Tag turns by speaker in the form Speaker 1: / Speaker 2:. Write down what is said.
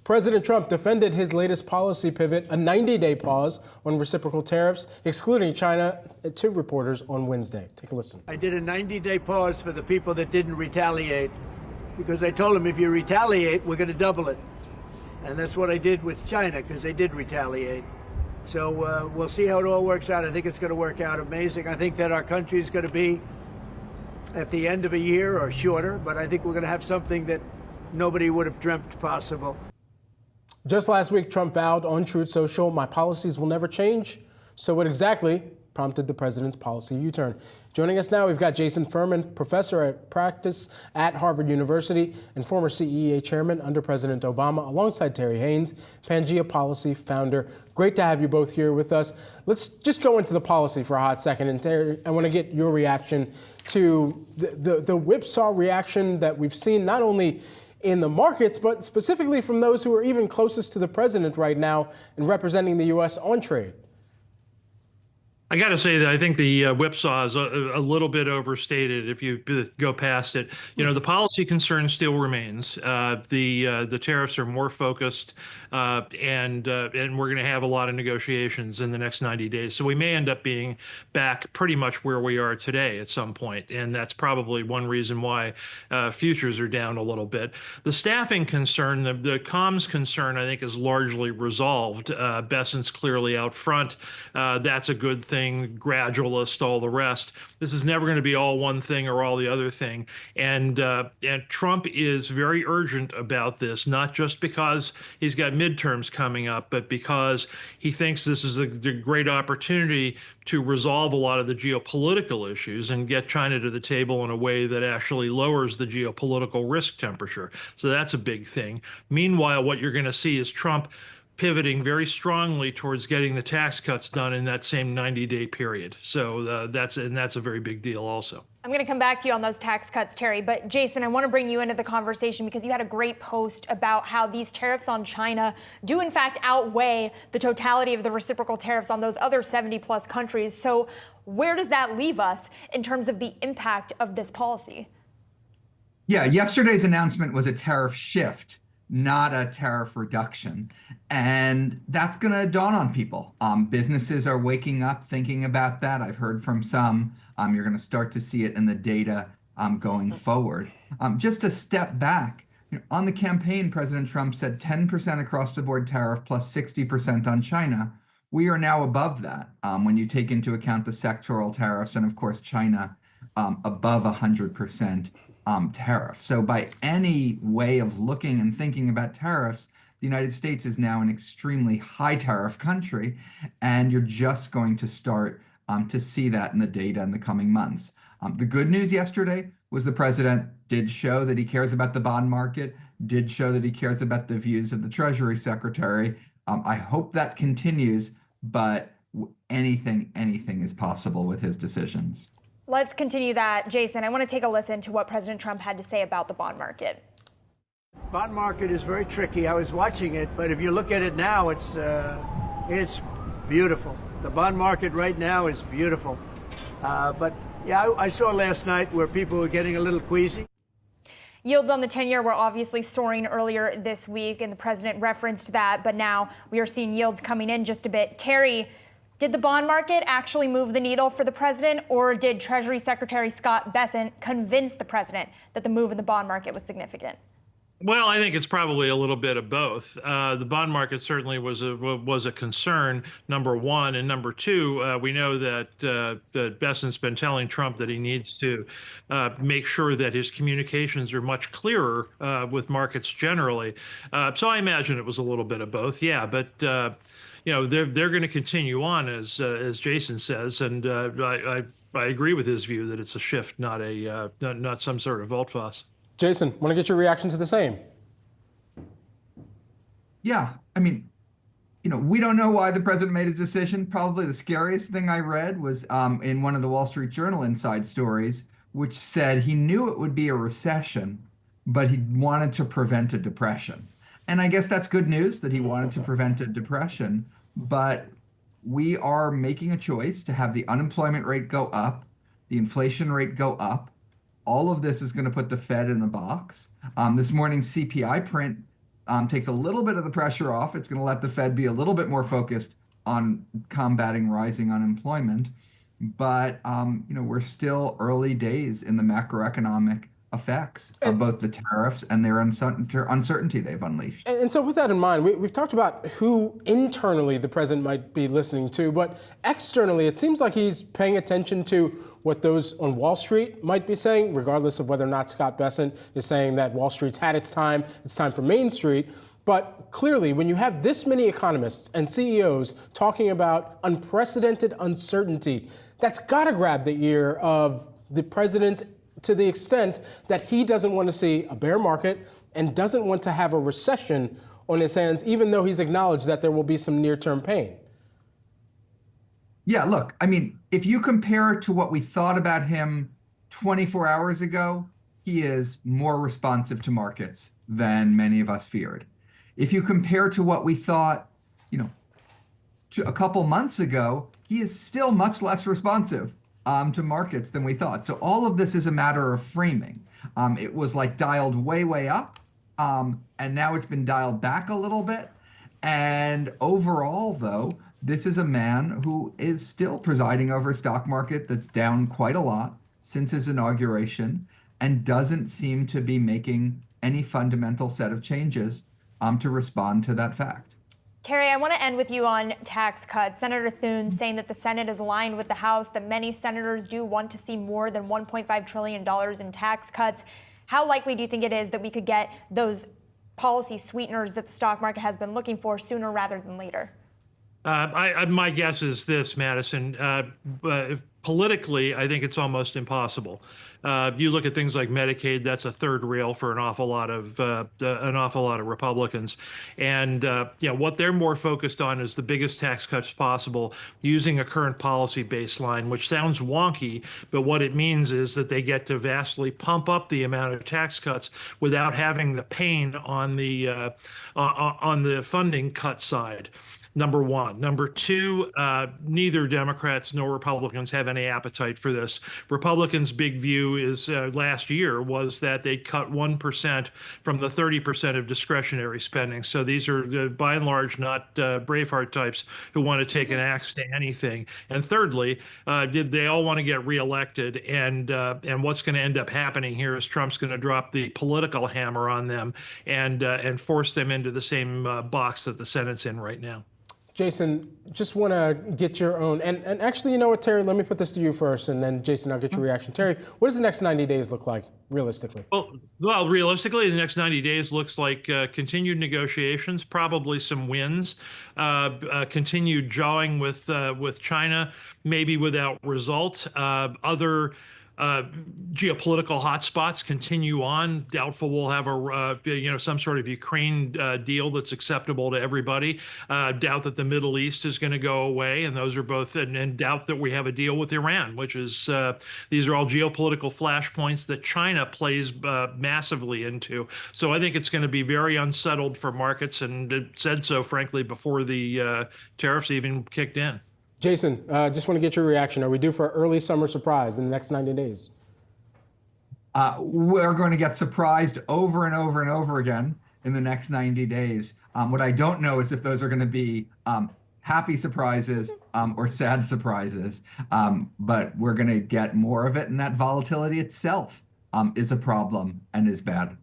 Speaker 1: President Trump defended his latest policy pivot, a 90-day pause on reciprocal tariffs, excluding China, to reporters on Wednesday. Take a listen.
Speaker 2: I did a 90-day pause for the people that didn't retaliate, because I told them if you retaliate, we're going to double it. And that's what I did with China, because they did retaliate. So we'll see how it all works out. I think it's going to work out amazing. I think that our country is going to be at the end of a year or shorter, but I think we're going to have something that nobody would have dreamt possible.
Speaker 1: Just last week, Trump vowed on Truth Social, "My policies will never change." So what exactly prompted the president's policy U-turn? Joining us now, we've got Jason Furman, professor at practice at Harvard University and former CEA chairman under President Obama, alongside Terry Haynes, Pangea Policy founder. Great to have you both here with us. Let's just go into the policy for a hot second. And Terry, I want to get your reaction to the whipsaw reaction that we've seen, not only in the markets, but specifically from those who are even closest to the president right now and representing the U.S. on trade.
Speaker 3: I got to say that I think the whipsaw is a little bit overstated if you go past it. You know, the policy concern still remains. The tariffs are more focused, and we're going to have a lot of negotiations in the next 90 days. So we may end up being back pretty much where we are today at some point, and that's probably one reason why futures are down a little bit. The staffing concern, the comms concern, I think is largely resolved. Bessent's clearly out front. That's a good thing. Gradualist, all the rest. This is never going to be all one thing or all the other thing. And Trump is very urgent about this, not just because he's got midterms coming up, but because he thinks this is a great opportunity to resolve a lot of the geopolitical issues and get China to the table in a way that actually lowers the geopolitical risk temperature. So that's a big thing. Meanwhile, what you're going to see is Trump pivoting very strongly towards getting the tax cuts done in that same 90-day period. So that's a very big deal also.
Speaker 4: I'm going to come back to you on those tax cuts, Terry, but Jason, I want to bring you into the conversation because you had a great post about how these tariffs on China do in fact outweigh the totality of the reciprocal tariffs on those other 70 plus countries. So where does that leave us in terms of the impact of this policy?
Speaker 5: Yeah, yesterday's announcement was a tariff shift, not a tariff reduction. And that's going to dawn on people. Businesses are waking up thinking about that. I've heard from some. You're going to start to see it in the data going forward. Just to step back, on the campaign, President Trump said 10% across the board tariff plus 60% on China. We are now above that when you take into account the sectoral tariffs and, of course, China above 100%. Tariff. So by any way of looking and thinking about tariffs, the United States is now an extremely high tariff country, and you're just going to start to see that in the data in the coming months. The good news yesterday was the president did show that he cares about the bond market, did show that he cares about the views of the Treasury Secretary. I hope that continues, but anything is possible with his decisions.
Speaker 4: Let's continue that. Jason, I want to take a listen to what President Trump had to say about the bond market.
Speaker 2: Bond market is very tricky. I was watching it, but if you look at it now, it's beautiful. The bond market right now is beautiful. But yeah, I saw last night where people were getting a little queasy.
Speaker 4: Yields on the 10-year were obviously soaring earlier this week, and the president referenced that, but now we are seeing yields coming in just a bit. Terry, did the bond market actually move the needle for the president, or did Treasury Secretary Scott Bessent convince the president that the move in the bond market was significant?
Speaker 3: Well, I think it's probably a little bit of both. The bond market certainly was a concern, number one, and number two, we know that Bessent's been telling Trump that he needs to make sure that his communications are much clearer with markets generally. So I imagine it was a little bit of both, yeah. But you know, they're going to continue on as Jason says, and I agree with his view that it's a shift, not some sort of volte-face.
Speaker 1: Jason, want to get your reaction to the same?
Speaker 5: Yeah, I mean, we don't know why the president made his decision. Probably the scariest thing I read was in one of the Wall Street Journal inside stories, which said he knew it would be a recession, but he wanted to prevent a depression. And I guess that's good news that he wanted to prevent a depression, but we are making a choice to have the unemployment rate go up, the inflation rate go up. All of this is going to put the Fed in the box. This morning's CPI print takes a little bit of the pressure off. It's going to let the Fed be a little bit more focused on combating rising unemployment. But we're still early days in the macroeconomic effects of both the tariffs and their uncertainty they've unleashed.
Speaker 1: And so with that in mind, we've talked about who internally the president might be listening to, but externally, it seems like he's paying attention to what those on Wall Street might be saying, regardless of whether or not Scott Bessent is saying that Wall Street's had its time for Main Street. But clearly, when you have this many economists and CEOs talking about unprecedented uncertainty, that's got to grab the ear of the president to the extent that he doesn't want to see a bear market and doesn't want to have a recession on his hands, even though he's acknowledged that there will be some near-term pain.
Speaker 5: Yeah, look, I mean, if you compare to what we thought about him 24 hours ago, he is more responsive to markets than many of us feared. If you compare to what we thought, to a couple months ago, he is still much less responsive to markets than we thought. So all of this is a matter of framing. It was like dialed way, way up, and now it's been dialed back a little bit. And overall, though, this is a man who is still presiding over a stock market that's down quite a lot since his inauguration and doesn't seem to be making any fundamental set of changes to respond to that fact.
Speaker 4: Terry, I want to end with you on tax cuts. Senator Thune saying that the Senate is aligned with the House, that many senators do want to see more than $1.5 trillion in tax cuts. How likely do you think it is that we could get those policy sweeteners that the stock market has been looking for sooner rather than later?
Speaker 3: My guess is this, Madison. Politically, I think it's almost impossible. You look at things like Medicaid; that's a third rail for an awful lot of Republicans, and what they're more focused on is the biggest tax cuts possible using a current policy baseline, which sounds wonky, but what it means is that they get to vastly pump up the amount of tax cuts without having the pain on the funding cut side. Number one. Number two, neither Democrats nor Republicans have any appetite for this. Republicans' big view is last year was that they'd cut 1% from the 30% of discretionary spending. So these are by and large not Braveheart types who want to take an axe to anything. And thirdly, did they all want to get reelected? And what's going to end up happening here is Trump's going to drop the political hammer on them and force them into the same box that the Senate's in right now.
Speaker 1: Jason, just want to get your own, and actually, you know what, Terry, let me put this to you first, and then Jason, I'll get your reaction. Terry, what does the next 90 days look like, realistically?
Speaker 3: Well, realistically, the next 90 days looks like continued negotiations, probably some wins, continued jawing with China, maybe without result. Other geopolitical hotspots continue on. Doubtful we'll have some sort of Ukraine deal that's acceptable to everybody. Doubt that the Middle East is going to go away, and those are both, and doubt that we have a deal with Iran, which is these are all geopolitical flashpoints that China plays massively into. So I think it's going to be very unsettled for markets, and it said so, frankly, before the tariffs even kicked in.
Speaker 1: Jason, just want to get your reaction. Are we due for an early summer surprise in the next 90 days?
Speaker 5: We're going to get surprised over and over and over again in the next 90 days. What I don't know is if those are going to be happy surprises or sad surprises, but we're going to get more of it, and that volatility itself is a problem and is bad.